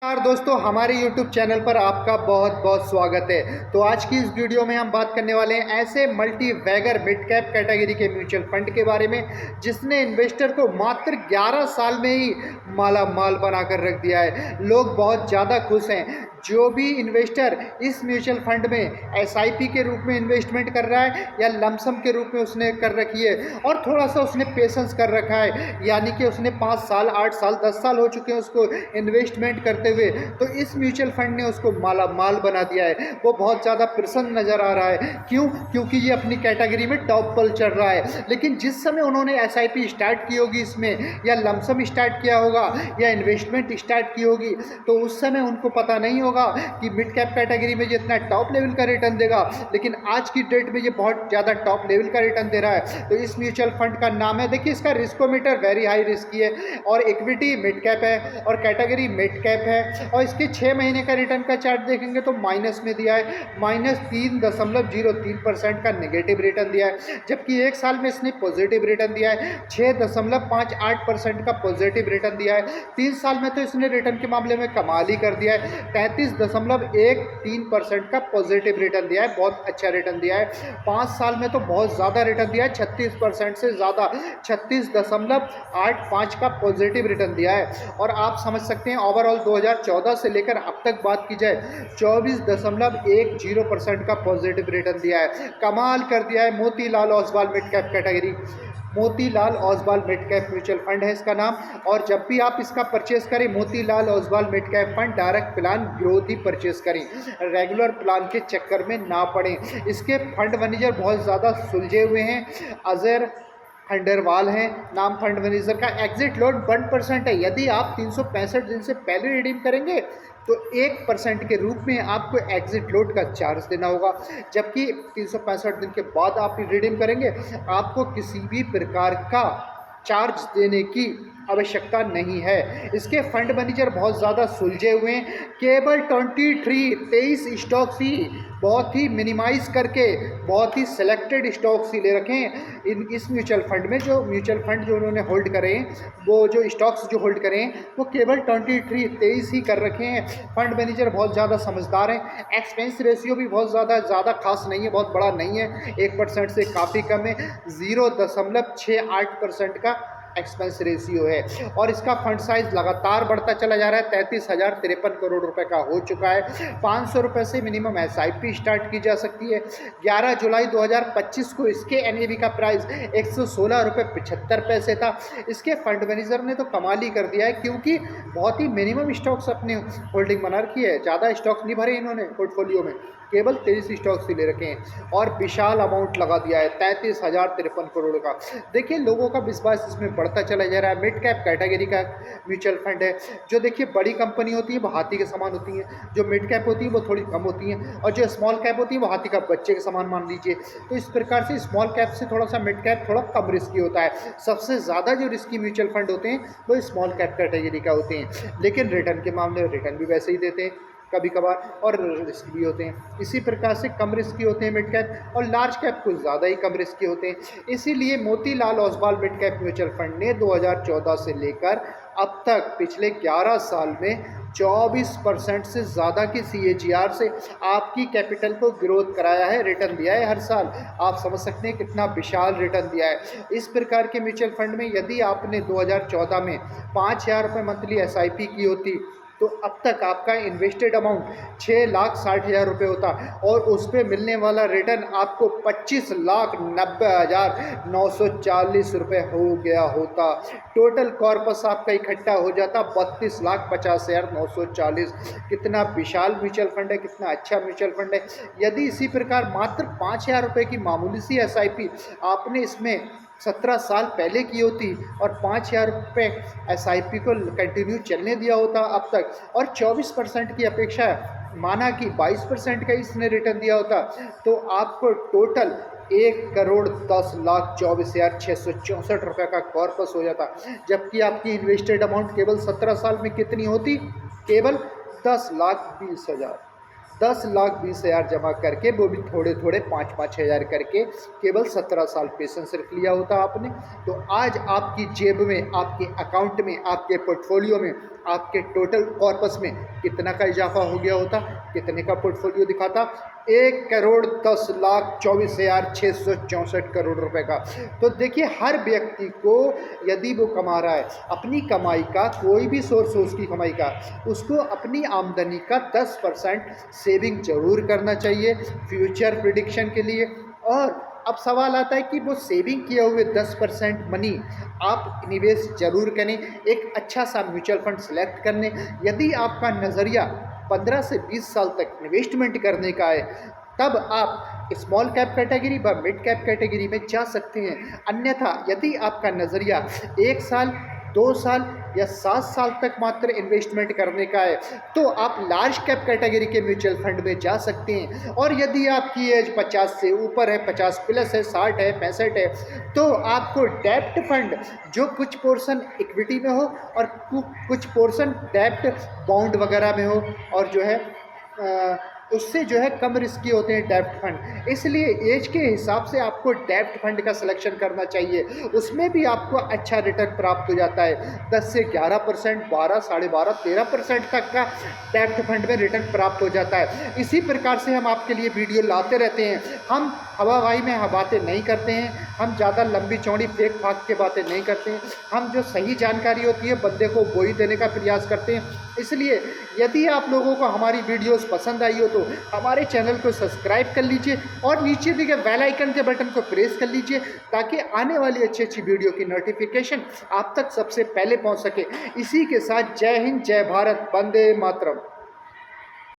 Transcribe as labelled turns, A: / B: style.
A: नमस्कार दोस्तों, हमारे YouTube चैनल पर आपका बहुत बहुत स्वागत है। तो आज की इस वीडियो में हम बात करने वाले हैं ऐसे multibagger mid cap category के म्यूचुअल फंड के बारे में जिसने इन्वेस्टर को मात्र 11 साल में ही माला माल बनाकर रख दिया है। लोग बहुत ज़्यादा खुश हैं। जो भी इन्वेस्टर इस म्यूचुअल फंड में SIP के रूप में इन्वेस्टमेंट कर रहा है या लमसम के रूप में उसने कर रखी है और थोड़ा सा उसने पेशेंस कर रखा है, यानी कि उसने 5 साल 8 साल 10 साल हो चुके हैं उसको इन्वेस्टमेंट करते हुए, तो इस म्यूचुअल फंड ने उसको माला माल बना दिया है। वो बहुत ज़्यादा प्रसन्न नज़र आ रहा है। क्यों? क्योंकि ये अपनी कैटेगरी में टॉप पर चल रहा है। लेकिन जिस समय उन्होंने SIP स्टार्ट की होगी इसमें, या लमसम स्टार्ट किया होगा, या इन्वेस्टमेंट स्टार्ट की होगी, तो उस समय उनको पता नहीं होगा कि मिड कैप कैटेगरी में ये इतना टॉप लेवल का रिटर्न देगा। लेकिन आज की डेट में ये बहुत ज़्यादा टॉप लेवल का रिटर्न दे रहा है। तो इस म्यूचुअल फंड का नाम है, देखिए इसका रिस्कोमीटर वेरी हाई रिस्की है, और इक्विटी मिड कैप है, और कैटेगरी मिड कैप है। और इसके 6 महीने का रिटर्न का चार्ट देखेंगे तो माइनस में दिया है, -3.03% का नेगेटिव रिटर्न दिया है। जबकि एक साल में इसने पॉजिटिव रिटर्न दिया है, 6.58% का पॉजिटिव रिटर्न दिया है। 3 साल में तो इसने रिटर्न के मामले में कमाल ही कर दिया है, 33.13% का पॉजिटिव रिटर्न दिया है। बहुत अच्छा रिटर्न दिया है। 5 साल में तो बहुत ज़्यादा रिटर्न दिया है, 36% से ज़्यादा, 36.85 का पॉजिटिव रिटर्न दिया है। और आप समझ सकते हैं ओवरऑल 2014 से लेकर अब तक बात की जाए, 24.10% का पॉजिटिव रिटर्न दिया है। कमाल कर दिया है। Motilal Oswal mid cap category, Motilal Oswal mid cap mutual fund है इसका नाम। और जब भी आप इसका परचेस करें, Motilal Oswal mid cap fund, direct plan growth ही परचेस करें, रेगुलर प्लान के चक्कर में ना पड़ें। इसके फंड मैनेजर बहुत ज़्यादा सुलझे हुए हैं, अजहर खंडेरवाल हैं नाम फंड मैनेजर का। एग्जिट लोड 1% है। यदि आप 365 दिन से पहले रिडीम करेंगे तो 1% के रूप में आपको एग्जिट लोड का चार्ज देना होगा, जबकि 365 दिन के बाद आप रिडीम करेंगे आपको किसी भी प्रकार का चार्ज देने की आवश्यकता नहीं है। इसके फंड मैनेजर बहुत ज़्यादा सुलझे हुए हैं। केवल 23 स्टॉक्स ही, बहुत ही मिनिमाइज करके, बहुत ही सिलेक्टेड स्टॉक्स ही ले रखे हैं इस म्यूचुअल फंड में। जो म्यूचुअल फंड जो उन्होंने होल्ड करे हैं, वो जो स्टॉक्स जो होल्ड करें हैं, वो केवल 23 ही कर रखे हैं। फंड मैनेजर बहुत ज़्यादा समझदार हैं। एक्सपेंस रेशियो भी बहुत ज़्यादा खास नहीं है, बहुत बड़ा नहीं है, 1% से काफ़ी कम है, 0.68% का एक्सपेंस रेशियो है। और इसका फंड साइज लगातार बढ़ता चला जा रहा है, 33,053 करोड़ रुपए का हो चुका है। 500 रुपये से मिनिमम SIP स्टार्ट की जा सकती है। 11 जुलाई 2025 को इसके NAV का प्राइस 116.75 था। इसके फंड मैनेजर ने तो कमाल ही कर दिया है, क्योंकि बहुत ही मिनिमम स्टॉक्स अपने होल्डिंग बना रखी है। ज़्यादा स्टॉक्स नहीं भरे इन्होंने पोर्टफोलियो में, केवल 23 स्टॉक्स ही ले रखे हैं, और विशाल अमाउंट लगा दिया है 33,053 करोड़ का। देखिए लोगों का विश्वास इसमें बढ़ता चला जा रहा है। मिड कैप कैटेगरी का म्यूचुअल फंड है। जो देखिए बड़ी कंपनी होती है वो हाथी के समान होती हैं, जो मिड कैप होती है वो थोड़ी कम होती हैं, और जो स्मॉल कैप होती है वो हाथी का बच्चे के समान मान लीजिए। तो इस प्रकार से स्मॉल कैप से थोड़ा सा मिड कैप थोड़ा कम रिस्की होता है। सबसे ज़्यादा जो रिस्की म्यूचुअल फंड होते हैं वो स्मॉल कैप कैटेगरी का होते हैं, लेकिन रिटर्न के मामले में रिटर्न भी वैसे ही देते हैं कभी कभार, और रिस्क भी होते हैं। इसी प्रकार से कम रिस्की होते हैं मिड कैप, और लार्ज कैप कुछ ज़्यादा ही कम रिस्की होते हैं। इसीलिए Motilal Oswal mid cap mutual fund ने 2014 से लेकर अब तक पिछले 11 साल में 24% से ज़्यादा की CAGR से आपकी कैपिटल को ग्रोथ कराया है, रिटर्न दिया है हर साल। आप समझ सकते हैं कितना विशाल रिटर्न दिया है। इस प्रकार के म्यूचुअल फंड में यदि आपने 2014 में 5,000 रुपये मंथली SIP की होती, तो अब तक आपका इन्वेस्टेड अमाउंट 6,60,000 रुपये होता, और उस पर मिलने वाला रिटर्न आपको 25,90,940 रुपये हो गया होता। टोटल कॉर्पस आपका इकट्ठा हो जाता 32,50,940। कितना विशाल म्यूचुअल फंड है, कितना अच्छा म्यूचुअल फंड है। यदि इसी प्रकार मात्र 5,000 रुपये की मामूली सी SIP आपने इसमें 17 साल पहले की होती, और 5,000 रुपये SIP को कंटिन्यू चलने दिया होता अब तक, और 24% की अपेक्षा माना कि 22% का इसने रिटर्न दिया होता, तो आपको टोटल 1,10,24,664 रुपये का कॉर्पस हो जाता। जबकि आपकी इन्वेस्टेड अमाउंट केवल 17 साल में कितनी होती? केवल 10,20,000। 10,20,000 जमा करके, वो भी थोड़े थोड़े 5-5 हज़ार करके, केवल 17 साल पेशेंस रख लिया होता आपने, तो आज आपकी जेब में, आपके अकाउंट में, आपके पोर्टफोलियो में, आपके टोटल कॉर्पस में कितना का इजाफा हो गया होता, कितने का पोर्टफोलियो दिखाता? 1,10,24,664 करोड़ रुपए का। तो देखिए, हर व्यक्ति को यदि वो कमा रहा है अपनी कमाई का, कोई भी सोर्स हो उसकी कमाई का, उसको अपनी आमदनी का 10% सेविंग जरूर करना चाहिए फ्यूचर प्रिडिक्शन के लिए। और अब सवाल आता है कि वो सेविंग किए हुए 10% मनी आप निवेश जरूर करें, एक अच्छा सा म्यूचुअल फंड सेलेक्ट करने। यदि आपका नज़रिया 15 से 20 साल तक इन्वेस्टमेंट करने का है, तब आप स्मॉल कैप कैटेगरी व मिड कैप कैटेगरी में जा सकते हैं। अन्यथा यदि आपका नज़रिया 1 साल, 2 साल या 7 साल तक मात्र इन्वेस्टमेंट करने का है, तो आप लार्ज कैप कैटेगरी के म्यूचुअल फंड में जा सकते हैं। और यदि आपकी एज 50 से ऊपर है, 50 प्लस है, 60 है, 65 है, तो आपको डेब्ट फंड, जो कुछ पोर्शन इक्विटी में हो और कुछ पोर्शन डेब्ट बॉन्ड वगैरह में हो, और जो है उससे जो है कम रिस्की होते हैं डेब्ट फंड। इसलिए एज के हिसाब से आपको डेब्ट फंड का सिलेक्शन करना चाहिए, उसमें भी आपको अच्छा रिटर्न प्राप्त हो जाता है। 10 से 11%, 12, 12.5, 13% तक का डेब्ट फंड में रिटर्न प्राप्त हो जाता है। इसी प्रकार से हम आपके लिए वीडियो लाते रहते हैं। हम हवाबाई में बातें नहीं करते हैं, हम ज़्यादा लंबी चौड़ी फेंक फाक के बातें नहीं करते हैं। हम जो सही जानकारी होती है बंदे को वही देने का प्रयास करते हैं। इसलिए यदि आप लोगों को हमारी वीडियोस पसंद आई हो तो हमारे चैनल को सब्सक्राइब कर लीजिए और नीचे दिए बेल आइकन के बटन को प्रेस कर लीजिए, ताकि आने वाली अच्छी अच्छी वीडियो की नोटिफिकेशन आप तक सबसे पहले पहुंच सके। इसी के साथ जय हिंद, जय भारत, वंदे मातरम।